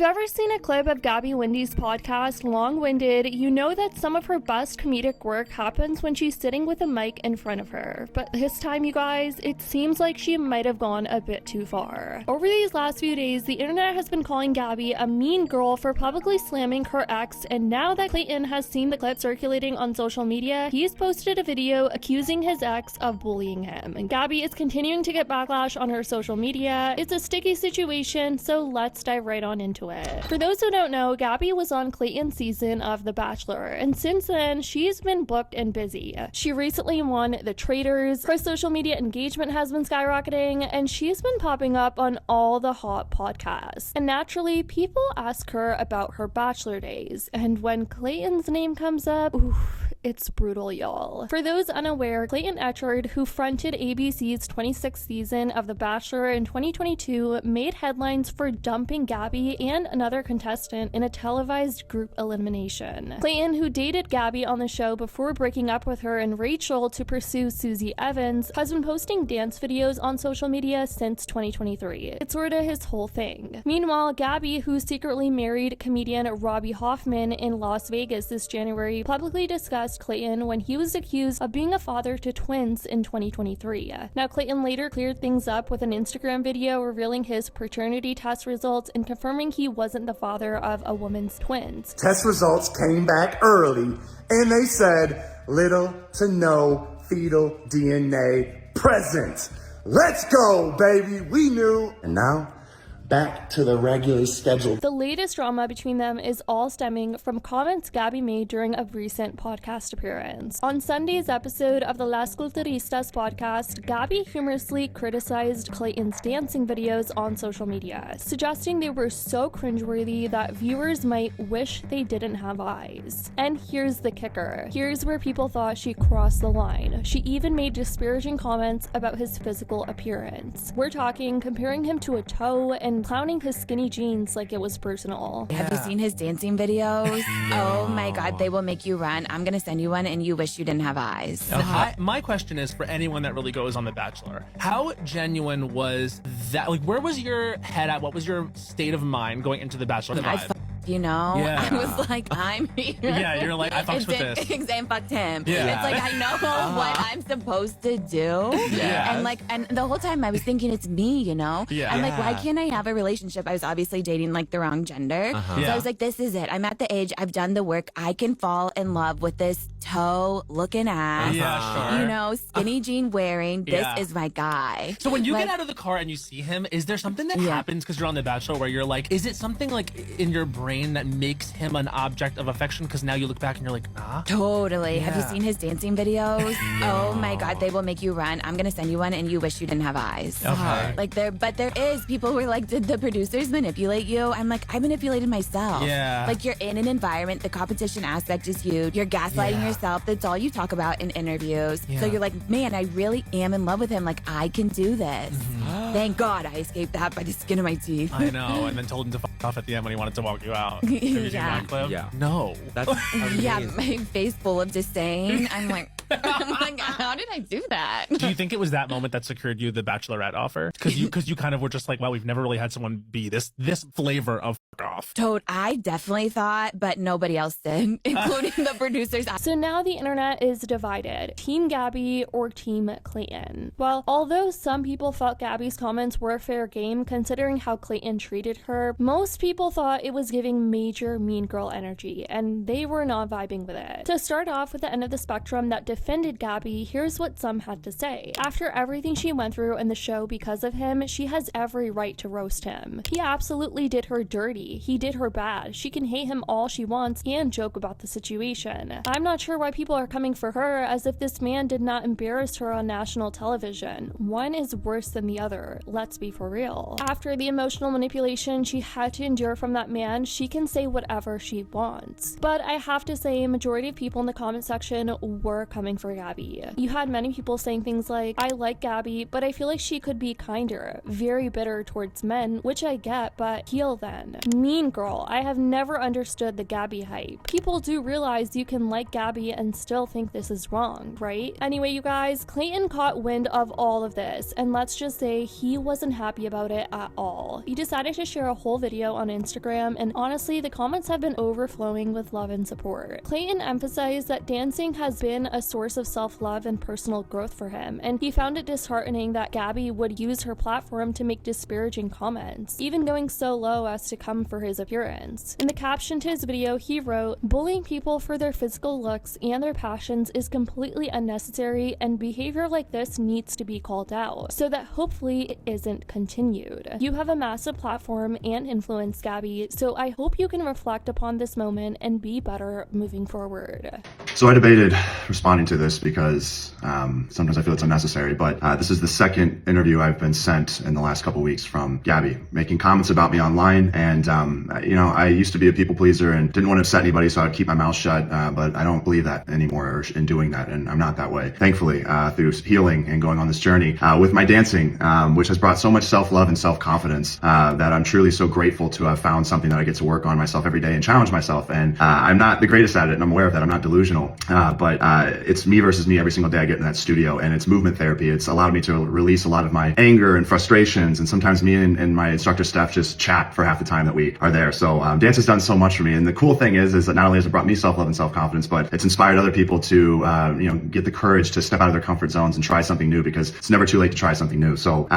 you've ever seen a clip of Gabby Windey's podcast, Long-Winded, you know that some of her best comedic work happens when she's sitting with a mic in front of her. But this time, you guys, it seems like she might have gone a bit too far. Over these last few days, the internet has been calling Gabby a mean girl for publicly slamming her ex, and now that Clayton has seen the clip circulating on social media, he's posted a video accusing his ex of bullying him. And Gabby is continuing to get backlash on her social media. It's a sticky situation, so let's dive right on into it. For those who don't know, Gabby was on Clayton's season of The Bachelor, and since then, she's been booked and busy. She recently won The Traitors, her social media engagement has been skyrocketing, and she's been popping up on all the hot podcasts. And naturally, people ask her about her Bachelor days, and when Clayton's name comes up, oof, it's brutal, y'all. For those unaware, Clayton Echard, who fronted ABC's 26th season of The Bachelor in 2022, made headlines for dumping Gabby and another contestant in a televised group elimination. Clayton, who dated Gabby on the show before breaking up with her and Rachel to pursue Susie Evans, has been posting dance videos on social media since 2023. It's sorta his whole thing. Meanwhile, Gabby, who secretly married comedian Robbie Hoffman in Las Vegas this January, publicly discussed Clayton when he was accused of being a father to twins in 2023. Now, Clayton later cleared things up with an Instagram video revealing his paternity test results and confirming he wasn't the father of a woman's twins. Test results came back early, and they said little to no fetal DNA present. Let's go, baby. We knew. And now, back to the regular schedule. The latest drama between them is all stemming from comments Gabby made during a recent podcast appearance. On Sunday's episode of the Las Culturistas podcast, Gabby humorously criticized Clayton's dancing videos on social media, suggesting they were so cringeworthy that viewers might wish they didn't have eyes. And here's the kicker. Here's where people thought she crossed the line. She even made disparaging comments about his physical appearance. We're talking comparing him to a toe and clowning his skinny jeans like it was personal. Have you seen his dancing videos? Oh my god, they will make you run. I'm gonna send you one and you wish you didn't have eyes. My question is for anyone that really goes on The Bachelor, how genuine was that? Like, where was your head at? What was your state of mind going into The Bachelor 5? You know, Yeah. I was like, I'm here. Yeah, you're like, I fucks with this. And fucked him. Yeah. It's like, I know what I'm supposed to do. Yeah. And the whole time I was thinking it's me, you know? Yeah. I'm like, why can't I have a relationship? I was obviously dating like the wrong gender. So Yeah. I was like, this is it. I'm at the age, I've done the work. I can fall in love with this toe looking ass. Yeah, sure. You know, skinny jean wearing. This Yeah. is my guy. So when you Like, get out of the car and you see him, is there something that happens because you're on The Bachelor where you're like, is it something like in your brain that makes him an object of affection because now you look back and you're like, nah? Totally. Have you Yeah. seen his dancing videos? Oh my god, they will make you run. I'm gonna send you one and you wish you didn't have eyes. Okay. Like there is people were like, did the producers manipulate you? I'm like, I manipulated myself. Yeah. Like you're in an environment, the competition aspect is huge. You're gaslighting yourself. That's all you talk about in interviews. Yeah. So you're like, man, I really am in love with him. Like I can do this. Thank God I escaped that by the skin of my teeth. I know, and then told him to f off at the end when he wanted to walk you out. Have you seen Yeah. that clip? Yeah. No. That's amazing. Yeah, my face full of disdain. I'm like, how did I do that? Do you think it was that moment that secured you the Bachelorette offer? Because you kind of were just like, wow, we've never really had someone be this flavor of f off. Toad, I definitely thought, but nobody else did, including the producers. So now the internet is divided. Team Gabby or Team Clayton? Well, although some people thought Gabby's comments were fair game considering how Clayton treated her, most people thought it was giving major mean girl energy, and they were not vibing with it. To start off with the end of the spectrum that defended Gabby, here's what some had to say. After everything she went through in the show because of him, she has every right to roast him. He absolutely did her dirty. He did her bad. She can hate him all she wants and joke about the situation. I'm not sure why people are coming for her as if this man did not embarrass her on national television. One is worse than the other, let's be for real. After the emotional manipulation she had to endure from that man, she can say whatever she wants. But I have to say, a majority of people in the comment section were coming for Gabby. You had many people saying things like, I like Gabby, but I feel like she could be kinder, very bitter towards men, which I get, but heal then. mean girl. I have never understood the Gabby hype. People do realize you can like Gabby and still think this is wrong, right? Anyway, you guys, Clayton caught wind of all of this, and let's just say he wasn't happy about it at all. He decided to share a whole video on Instagram, and honestly, the comments have been overflowing with love and support. Clayton emphasized that dancing has been a source of self-love and personal growth for him, and he found it disheartening that Gabby would use her platform to make disparaging comments, even going so low as to come for his appearance. In the caption to his video, he wrote, "Bullying people for their physical looks and their passions is completely unnecessary, and behavior like this needs to be called out, so that hopefully it isn't continued. You have a massive platform and influence, Gabby, so I hope you can reflect upon this moment and be better moving forward." So I debated responding to this because sometimes I feel it's unnecessary, but this is the second interview I've been sent in the last couple weeks from Gabby, making comments about me online. And, you know, I used to be a people pleaser and didn't want to upset anybody, so I'd keep my mouth shut, but I don't believe that anymore in doing that, and I'm not that way. Thankfully, through healing and going on this journey with my dancing, which has brought so much self-love and self-confidence that I'm truly so grateful to have found something that I get to work on myself every day and challenge myself. And I'm not the greatest at it, and I'm aware of that. I'm not delusional, but it's me versus me every single day I get in that studio, and it's movement therapy. It's allowed me to release a lot of my anger and frustrations, and sometimes me and my instructor staff just chat for half the time that we are there. So dance has done so much for me, and the cool thing is that not only has it brought me self-love and self-confidence, but it's inspired other people to you know, get the courage to step out of their comfort zones and try something new, because it's never too late to try something new. So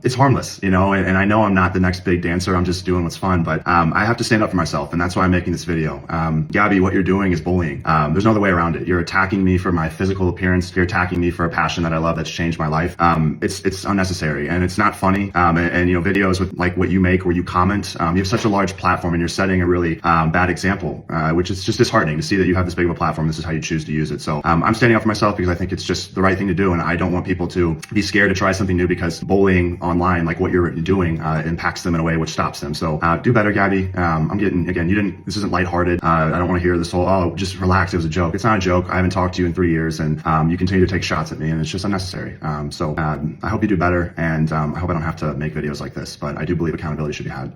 it's harmless, you know, and I know I'm not the next big dancer. I'm just doing what's fun, but I have to stand up for myself, and that's why I'm making this video. Gabby, what you're doing is bullying. There's no other way around it. You're attacking me for my physical appearance. You're attacking me for a passion that I love that's changed my life. It's unnecessary, and it's not funny. And you know, videos with like what you make where you comment, you have such a large platform, and you're setting a really bad example, which is just disheartening to see that you have this big of a platform. This is how you choose to use it. So I'm standing up for myself because I think it's just the right thing to do, and I don't want people to be scared to try something new because bullying online, like what you're doing, impacts them in a way which stops them. So do better, Gabby. I'm getting, again, this isn't lighthearted. I don't want to hear this whole, oh, just relax, it was a joke. It's not a joke. I haven't talked to you in 3 years, and you continue to take shots at me, and it's just unnecessary. So I hope you do better, and I hope I don't have to make videos like this, but I do believe accountability should be had.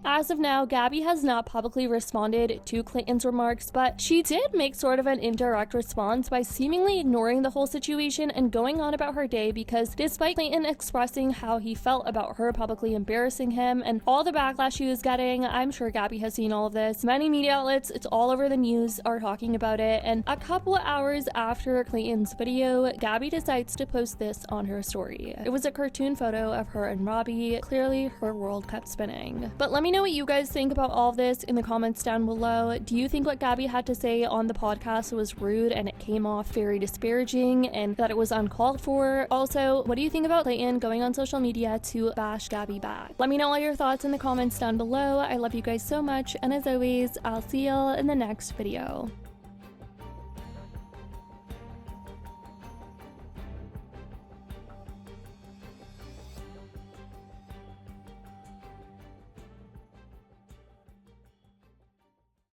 As of now, Gabby has not publicly responded to Clayton's remarks, but she did make sort of an indirect response by seemingly ignoring the whole situation and going on about her day, because despite Clayton expressing how he felt about her publicly embarrassing him and all the backlash she was getting, I'm sure Gabby has seen all of this. Many media outlets, it's all over the news, are talking about it, and a couple of hours after Clayton's video, Gabby decides to post this on her story. It was a cartoon photo of her and Robbie. Clearly, her world kept spinning. But let me know what you guys think about all of this in the comments down below. Do you think what Gabby had to say on the podcast was rude and it came off very disparaging and that it was uncalled for? Also, what do you think about Clayton going on social media to bash Gabby back? Let me know all your thoughts in the comments down below. I love you guys so much, and as always, I'll see y'all in the next video.